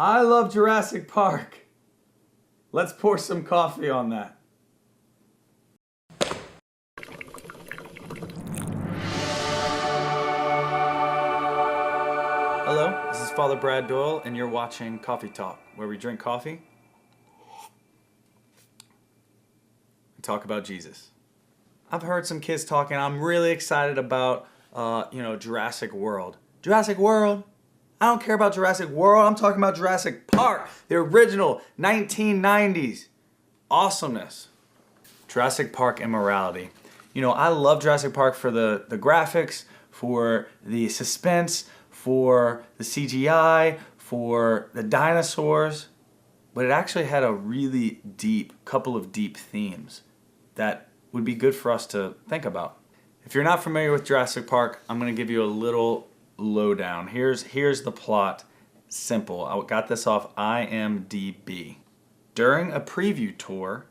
I love Jurassic Park. Let's pour some coffee on that. Hello, this is Father Brad Doyle, and you're watching Coffee Talk, where we drink coffee and talk about Jesus. I've heard some kids talking. I'm really excited about, Jurassic World. Jurassic World? I don't care about Jurassic World. I'm talking about Jurassic Park, the original 1990s awesomeness. Jurassic Park immorality. I love Jurassic Park for the graphics, for the suspense, for the CGI, for the dinosaurs, but it actually had a really couple of deep themes that would be good for us to think about. If you're not familiar with Jurassic Park, I'm going to give you a little lowdown. Here's the plot. Simple. I got this off IMDb. During a preview tour,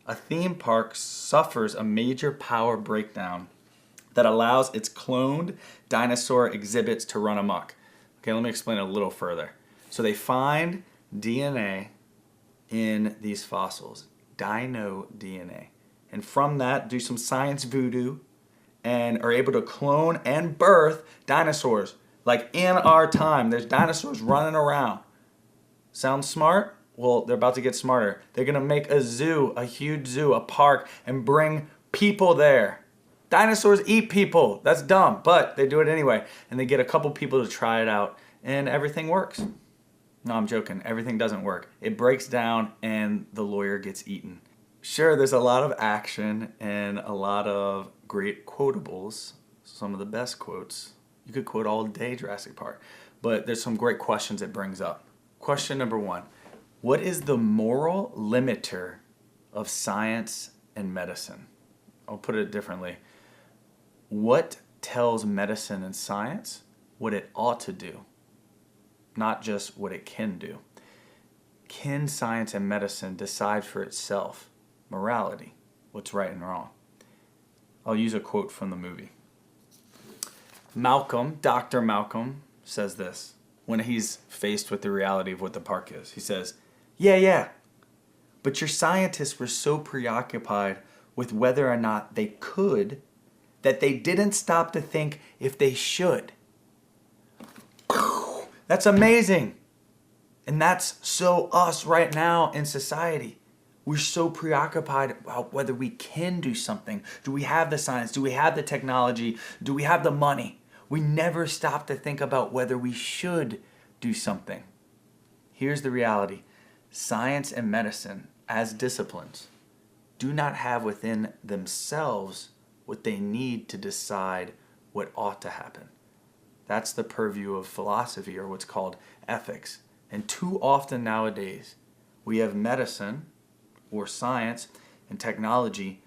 a theme park suffers a major power breakdown that allows its cloned dinosaur exhibits to run amok. Okay, let me explain a little further. So they find DNA in these fossils, dino DNA. And from that, do some science voodoo and are able to clone and birth dinosaurs. Like in our time, there's dinosaurs running around. Sounds smart? Well, they're about to get smarter. They're gonna make a zoo, a huge zoo, a park, and bring people there. Dinosaurs eat people. That's dumb, but they do it anyway. And they get a couple people to try it out, and everything works. No, I'm joking. Everything doesn't work. It breaks down, and the lawyer gets eaten. Sure, there's a lot of action and a lot of great quotables, some of the best quotes. You could quote all day Jurassic Park, but there's some great questions it brings up. Question number 1, what is the moral limiter of science and medicine? I'll put it differently. What tells medicine and science what it ought to do, not just what it can do? Can science and medicine decide for itself morality, what's right and wrong? I'll use a quote from the movie. Dr. Malcolm says this when he's faced with the reality of what the park is. He says, yeah, but your scientists were so preoccupied with whether or not they could that they didn't stop to think if they should. That's amazing. And that's so us right now in society. We're so preoccupied about whether we can do something. Do we have the science? Do we have the technology? Do we have the money? We never stop to think about whether we should do something. Here's the reality. Science and medicine, as disciplines, do not have within themselves what they need to decide what ought to happen. That's the purview of philosophy, or what's called ethics. And too often nowadays, we have medicine or science and technology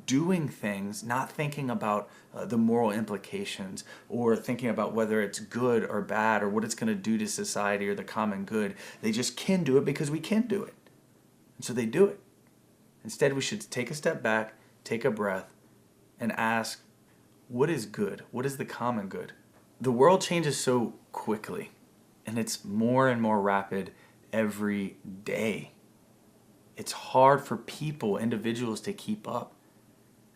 doing things, not thinking about the moral implications or thinking about whether it's good or bad or what it's going to do to society or the common good. They just can do it because we can do it. And so they do it. Instead, we should take a step back, take a breath, and ask, what is good? What is the common good? The world changes so quickly, and it's more and more rapid every day. It's hard for people, individuals, to keep up.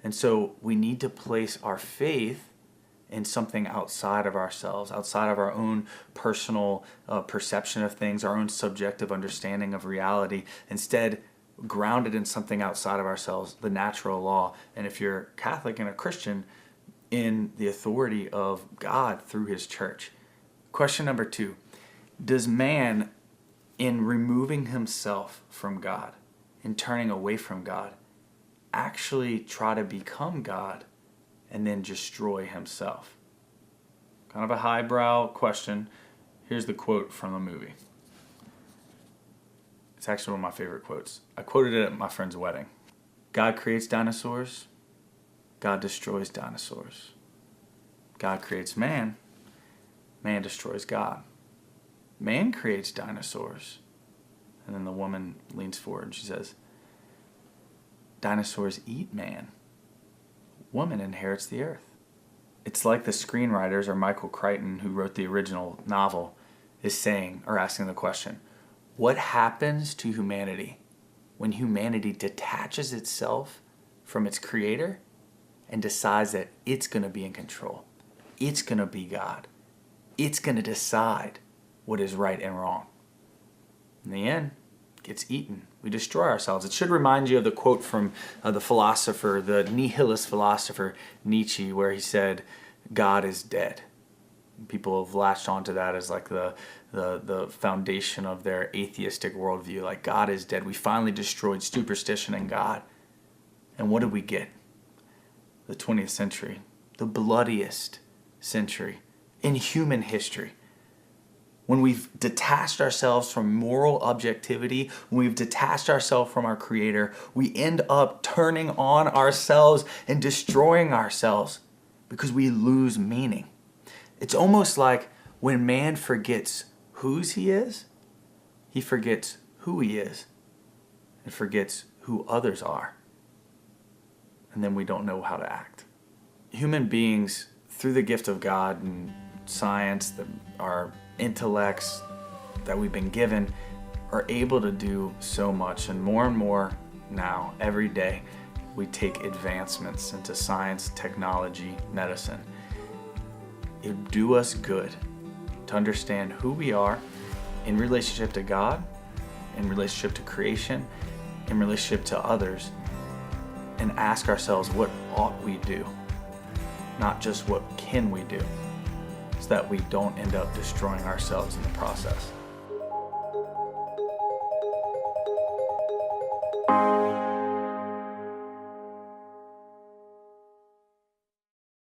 And so we need to place our faith in something outside of ourselves, outside of our own personal perception of things, our own subjective understanding of reality, instead grounded in something outside of ourselves, the natural law. And if you're Catholic and a Christian, in the authority of God through His church. Question number 2, does man, in removing himself from God, in turning away from God, actually try to become God and then destroy himself? Kind of a highbrow question. Here's the quote from the movie. It's actually one of my favorite quotes. I quoted it at my friend's wedding. God creates dinosaurs. God destroys dinosaurs. God creates man. Man destroys God. Man creates dinosaurs. And then the woman leans forward and she says, dinosaurs eat man. Woman inherits the earth. It's like the screenwriters, or Michael Crichton, who wrote the original novel, is saying or asking the question, what happens to humanity when humanity detaches itself from its creator and decides that it's going to be in control? It's going to be God. It's going to decide what is right and wrong. In the end, it gets eaten. We destroy ourselves. It should remind you of the quote from the philosopher, the nihilist philosopher Nietzsche, where he said, God is dead. People have latched onto that as like the foundation of their atheistic worldview. Like, God is dead. We finally destroyed superstition and God. And what did we get? The 20th century, the bloodiest century in human history. When we've detached ourselves from moral objectivity, when we've detached ourselves from our Creator, we end up turning on ourselves and destroying ourselves because we lose meaning. It's almost like when man forgets whose he is, he forgets who he is and forgets who others are. And then we don't know how to act. Human beings, through the gift of God and science, our intellects that we've been given, are able to do so much. And more now, every day, we take advancements into science, technology, medicine. It would do us good to understand who we are in relationship to God, in relationship to creation, in relationship to others, and ask ourselves, what ought we do? Not just what can we do, so that we don't end up destroying ourselves in the process.